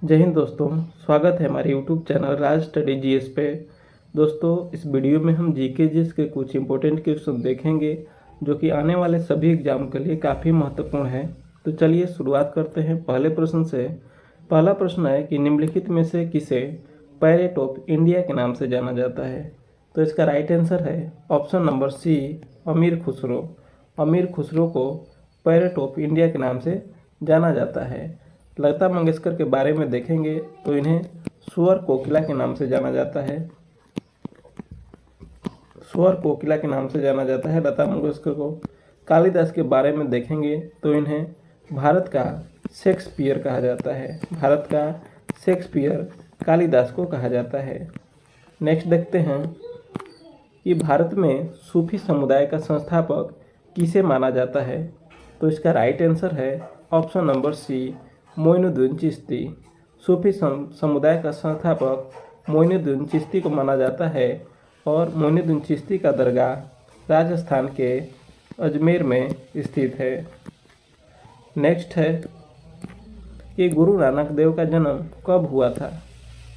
जय हिंद दोस्तों। स्वागत है हमारे YouTube चैनल राज स्टडी जीएस पे। दोस्तों, इस वीडियो में हम जीके जीएस के कुछ इंपॉर्टेंट क्वेश्चन देखेंगे जो कि आने वाले सभी एग्जाम के लिए काफ़ी महत्वपूर्ण है। तो चलिए शुरुआत करते हैं पहले प्रश्न से। पहला प्रश्न है कि निम्नलिखित में से किसे पैरेट ऑफ इंडिया के नाम से जाना जाता है। तो इसका राइट आंसर है ऑप्शन नंबर सी, अमीर खुसरो। अमीर खुसरो को पैरेट ऑफ इंडिया के नाम से जाना जाता है। लता मंगेशकर के बारे में देखेंगे तो इन्हें स्वर कोकिला के नाम से जाना जाता है। स्वर कोकिला के नाम से जाना जाता है लता मंगेशकर को। कालिदास के बारे में देखेंगे तो इन्हें भारत का शेक्सपियर कहा जाता है। भारत का शेक्सपियर कालिदास को कहा जाता है। नेक्स्ट देखते हैं कि भारत में सूफी समुदाय का संस्थापक किसे माना जाता है। तो इसका राइट आंसर है option number C, Moinuddin Chishti. सूफी समुदाय का संस्थापक मोइनुद्दीन चिश्ती को माना जाता है और मोइनुद्दीन चिश्ती का दरगाह राजस्थान के अजमेर में स्थित है। नेक्स्ट है कि गुरु नानक देव का जन्म कब हुआ था।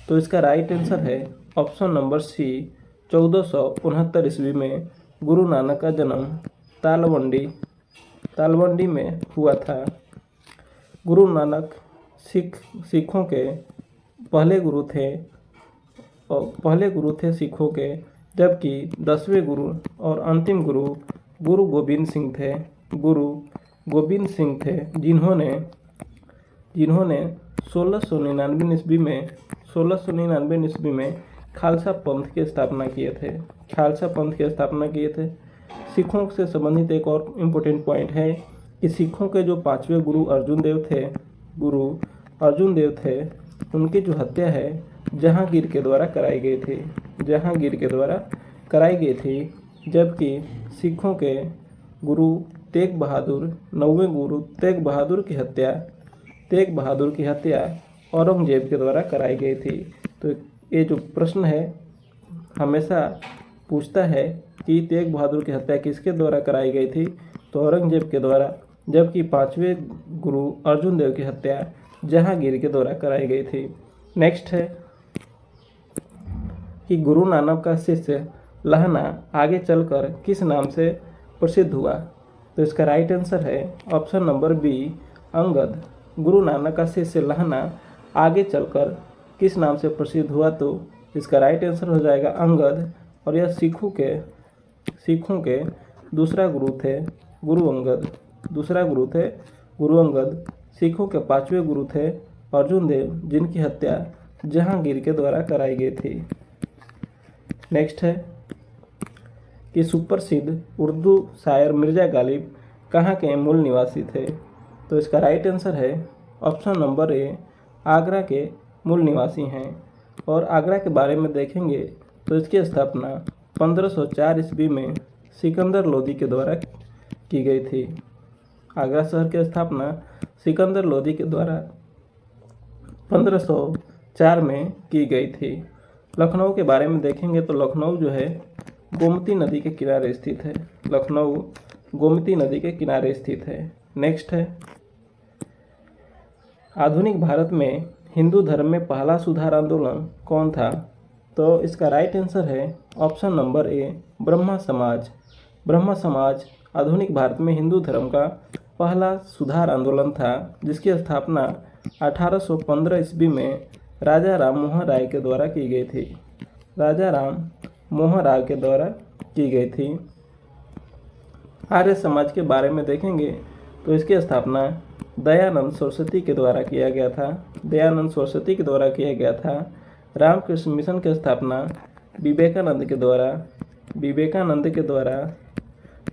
तो इसका राइट आंसर है ऑप्शन नंबर सी, 1469 ईस्वी में गुरु नानक का जन्म तालवंडी में हुआ था। गुरु नानक सिखों के पहले गुरु थे सिखों के, जबकि 10वें गुरु और अंतिम गुरु गोविंद सिंह थे। गुरु गोविंद सिंह थे जिन्होंने 1699 ईस्वी में खालसा पंथ की स्थापना किए थे। सिखों से संबंधित एक और इम्पोर्टेंट पॉइंट है कि सिखों के जो 5वें गुरु अर्जुन देव थे, उनकी जो हत्या है जहांगीर के द्वारा कराई गई थी। जबकि सिखों के गुरु तेग बहादुर, 9वें गुरु तेग बहादुर की हत्या औरंगजेब के द्वारा कराई गई थी। तो ये जो प्रश्न है हमेशा पूछता है कि तेग बहादुर की हत्या किसके द्वारा कराई गई थी। तो औरंगजेब के द्वारा, जबकि 5वें गुरु अर्जुन देव की हत्या जहांगीर के द्वारा कराई गई थी। नेक्स्ट है कि गुरु नानक का शिष्य लहना आगे चलकर किस नाम से प्रसिद्ध हुआ। तो इसका राइट आंसर है option number B, Angad. Guru Nanak का शिष्य लहना आगे चलकर किस नाम से प्रसिद्ध हुआ। तो इसका राइट आंसर हो जाएगा अंगद, और यह सिखों के दूसरा गुरु थे गुरु अंगद। सिखों के 5वें गुरु थे अर्जुन देव, जिनकी हत्या जहांगीर के द्वारा कराई गई थी। नेक्स्ट है कि सुप्रसिद्ध उर्दू शायर मिर्ज़ा गालिब कहाँ के मूल निवासी थे। तो इसका राइट आंसर है ऑप्शन नंबर ए, आगरा के मूल निवासी हैं। और आगरा के बारे में देखेंगे तो इसकी स्थापना 1504 ईस्वी में सिकंदर लोदी के द्वारा की गई थी। आगरा शहर की स्थापना सिकंदर लोदी के द्वारा 1504 में की गई थी। लखनऊ के बारे में देखेंगे तो लखनऊ जो है गोमती नदी के किनारे स्थित है। नेक्स्ट है आधुनिक भारत में हिंदू धर्म में पहला सुधार आंदोलन कौन था। तो इसका राइट आंसर है ऑप्शन नंबर ए, ब्रह्मा समाज आधुनिक भारत में हिंदू धर्म का पहला सुधार आंदोलन था, जिसकी स्थापना 1815 ईस्वी में राजा राम मोहन राय के द्वारा की गई थी। आर्य समाज के बारे में देखेंगे तो इसकी स्थापना दयानंद सरस्वती के द्वारा किया गया था। रामकृष्ण मिशन की स्थापना विवेकानंद के द्वारा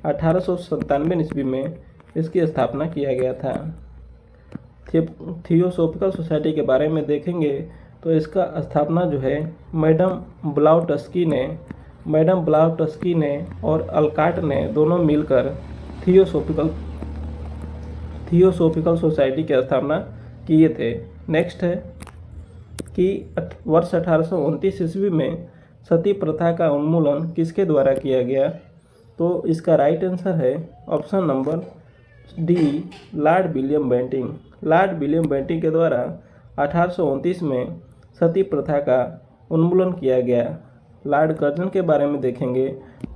1897 ईस्वी में इसकी स्थापना किया गया था। थियोसॉफिकल सोसाइटी के बारे में देखेंगे तो इसका स्थापना जो है मैडम ब्लाउटस्की ने और अल्काट ने दोनों मिलकर थियोसॉफिकल सोसाइटी की स्थापना किए थे। नेक्स्ट है कि वर्ष 1829 ईस्वी में सती प्रथा का उन्मूलन किसके द्वारा किया गया। तो इसका राइट आंसर है option number D, Lord William Bentinck के द्वारा 1829 में सती प्रथा का उन्मूलन किया गया। लॉर्ड कर्जन के बारे में देखेंगे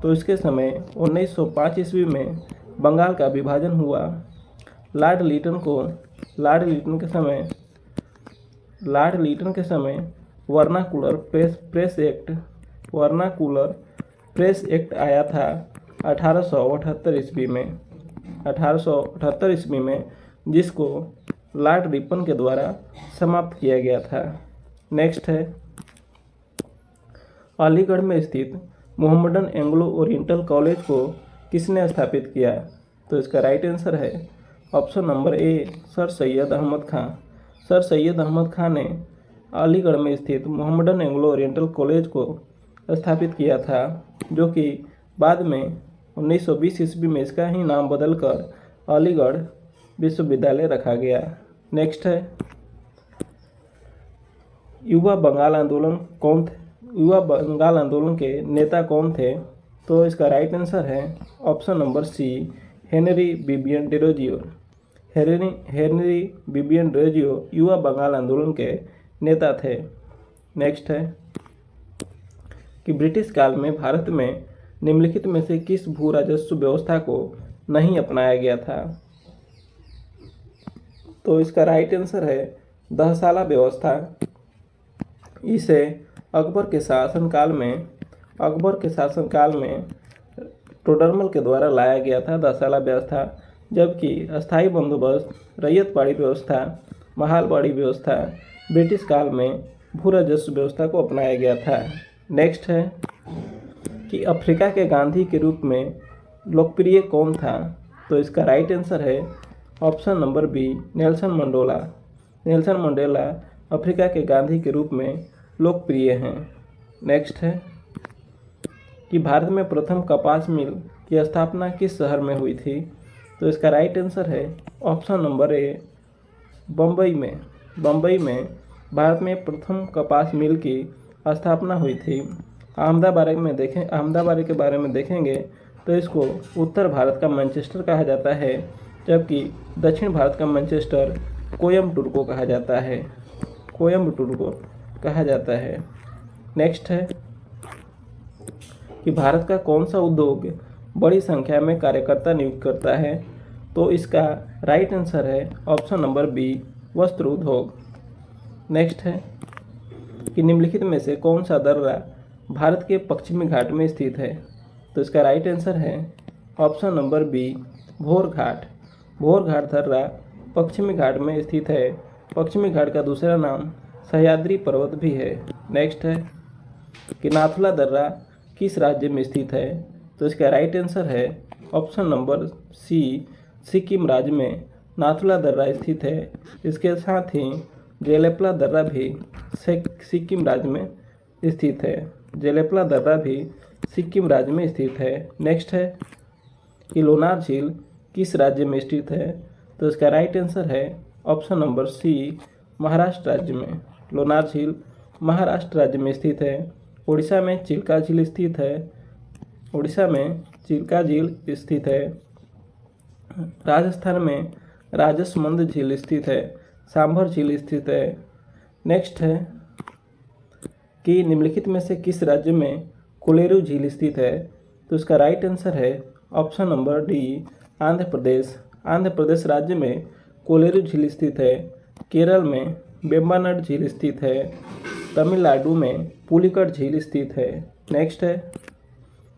तो इसके समय 1905 ईस्वी में बंगाल का विभाजन हुआ। लॉर्ड लिटन के समय वर्नाकुलर प्रेस एक्ट आया था 1878 ईस्वी में, जिसको लॉर्ड रिपन के द्वारा समाप्त किया गया था। नेक्स्ट है अलीगढ़ में स्थित मोहम्मडन एंग्लो ओरिएंटल कॉलेज को किसने स्थापित किया? तो इसका राइट आंसर है option number A, sir Syed Ahmed Khan. Sir Syed Ahmed Khan ने अलीगढ़ में स्थित मोहम्मडन एंग्लो ओरिएंटल कॉलेज को स्थापित किया था, जो कि बाद में 1920 ईस्वी में इसका ही नाम बदलकर अलीगढ़ विश्वविद्यालय रखा गया। नेक्स्ट है युवा बंगाल आंदोलन के नेता कौन थे? तो इसका राइट आंसर है option number C, Henry Vivian Derozio. Henry Vivian Derozio युवा बंगाल आंदोलन के नेता थे। नेक्स्ट है कि ब्रिटिश काल में भारत में निम्नलिखित में से किस भू राजस्व व्यवस्था को नहीं अपनाया गया था? तो इसका राइट आंसर है दहसाला व्यवस्था। इसे अकबर के शासनकाल में टोडरमल के द्वारा लाया गया था दहसाला व्यवस्था, जबकि अस्थायी बंदोबस्त, रैयतवाड़ी व्यवस्था, महालवाड़ी व्यवस्था ब्रिटिश काल में भू राजस्व व्यवस्था को अपनाया गया था। नेक्स्ट है कि अफ्रीका के गांधी के रूप में लोकप्रिय कौन था? तो इसका राइट आंसर है option number B, Nelson Mandela. Nelson Mandela Africa के गांधी के रूप में लोकप्रिय हैं। नेक्स्ट है कि भारत में प्रथम कपास मिल की स्थापना किस शहर में हुई थी? तो इसका राइट आंसर है ऑप्शन नंबर ए, बम्बई में भारत में प्रथम कपास मिल की स्थापना हुई थी। अहमदाबाद के बारे में देखेंगे तो इसको उत्तर भारत का मैनचेस्टर कहा जाता है, जबकि दक्षिण भारत का मैनचेस्टर कोयम्बटूर को कहा जाता है। नेक्स्ट है कि भारत का कौन सा उद्योग बड़ी संख्या में कार्यकर्ता नियुक्त करता है? तो इसका राइट आंसर है ऑप्शन नंबर बी, वस्त्र उद्योग। नेक्स्ट है कि निम्नलिखित में से कौन सा दर्रा भारत के पश्चिमी घाट में स्थित है? तो इसका राइट आंसर है ऑप्शन नंबर बी, भोर घाट दर्रा पश्चिमी घाट में स्थित है। पश्चिमी घाट का दूसरा नाम सह्याद्री पर्वत भी है। नेक्स्ट है कि नाथुला दर्रा किस राज्य में स्थित है? तो इसका राइट आंसर है ऑप्शन नंबर सी, सिक्किम राज्य में नाथुला दर्रा स्थित है। इसके साथ ही जेलेपला दर्रा भी सिक्किम राज्य में स्थित है। नेक्स्ट है कि लोनार झील किस राज्य में स्थित है? तो इसका राइट आंसर है ऑप्शन नंबर सी, महाराष्ट्र राज्य में। लोनार झील महाराष्ट्र राज्य में स्थित है। उड़ीसा में चिल्का झील स्थित है। राजस्थान में राजसमंद झील स्थित है। सांभर झील स्थित है। नेक्स्ट है कि निम्नलिखित में से किस राज्य में कोलेरू झील स्थित है? तो इसका राइट आंसर है option number D, Andhra Pradesh राज्य में कोलेरू झील स्थित है। केरल में वेम्बनाड झील स्थित है। तमिलनाडु में पुलिकट झील स्थित है। नेक्स्ट है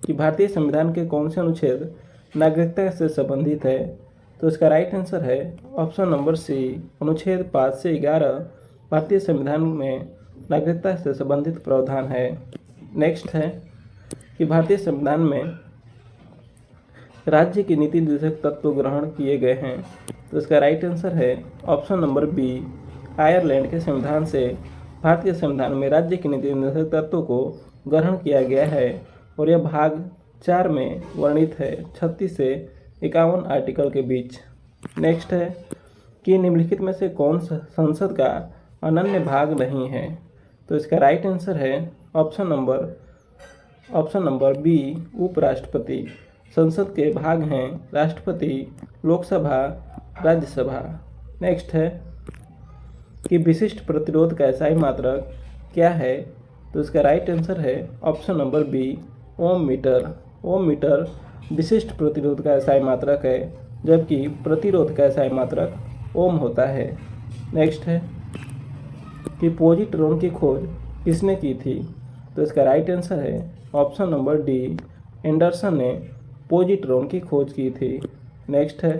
कि भारतीय संविधान के कौन से अनुच्छेद नागरिकता से संबंधित है? तो इसका राइट आंसर है ऑप्शन नंबर सी, अनुच्छेद 5 से 11 भारतीय संविधान में नागरिकता से संबंधित प्रावधान है। नेक्स्ट है कि भारतीय संविधान में राज्य की नीति निर्देशक तत्व ग्रहण किए गए हैं। तो इसका राइट आंसर है ऑप्शन नंबर बी, आयरलैंड के संविधान से भारतीय संविधान में राज्य की नीति निर्देशक तत्व को ग्रहण किया गया है और यह भाग 4 में वर्णित है 36 से 51 आर्टिकल के बीच। नेक्स्ट है कि निम्नलिखित में से कौन सा संसद का अनन्य भाग नहीं है? तो इसका राइट आंसर है ऑप्शन नंबर बी, उपराष्ट्रपति। संसद के भाग हैं राष्ट्रपति, लोकसभा, राज्यसभा। नेक्स्ट है कि विशिष्ट प्रतिरोध का SI मात्रक क्या है, तो इसका राइट आंसर है ऑप्शन नंबर बी, ओम मीटर। ओम मीटर विशिष्ट प्रतिरोध का SI मात्रक है, जबकि प्रतिरोध का SI मात्रक ओम होता है। नेक्स्ट है कि पॉजिट्रॉन की खोज किसने की थी, तो इसका राइट आंसर है ऑप्शन नंबर डी, एंडरसन ने पॉजिट्रॉन की खोज की थी। नेक्स्ट है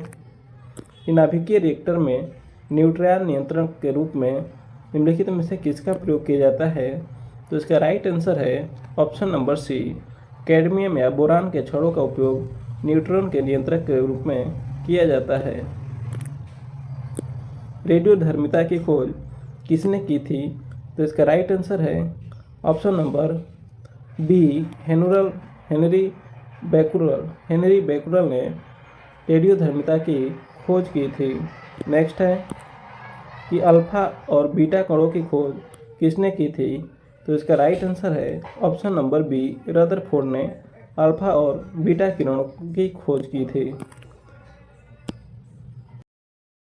कि नाभिकीय रिएक्टर में न्यूट्रॉन नियंत्रण के रूप में निम्नलिखित में से किसका प्रयोग किया जाता है, तो इसका राइट आंसर है ऑप्शन नंबर सी, कैडमियम या बोरान के छड़ों का उपयोग न्यूट्रॉन के नियंत्रक के रूप में किया जाता है। रेडियोधर्मिता की खोज किसने की थी, तो इसका राइट आंसर है option number B, Henri Becquerel ने रेडियोधर्मिता की खोज की थी। नेक्स्ट है कि अल्फा और बीटा कणों की खोज किसने की थी, तो इसका राइट आंसर है ऑप्शन नंबर बी, रदरफोर्ड ने अल्फा और बीटा किरणों की खोज की थी।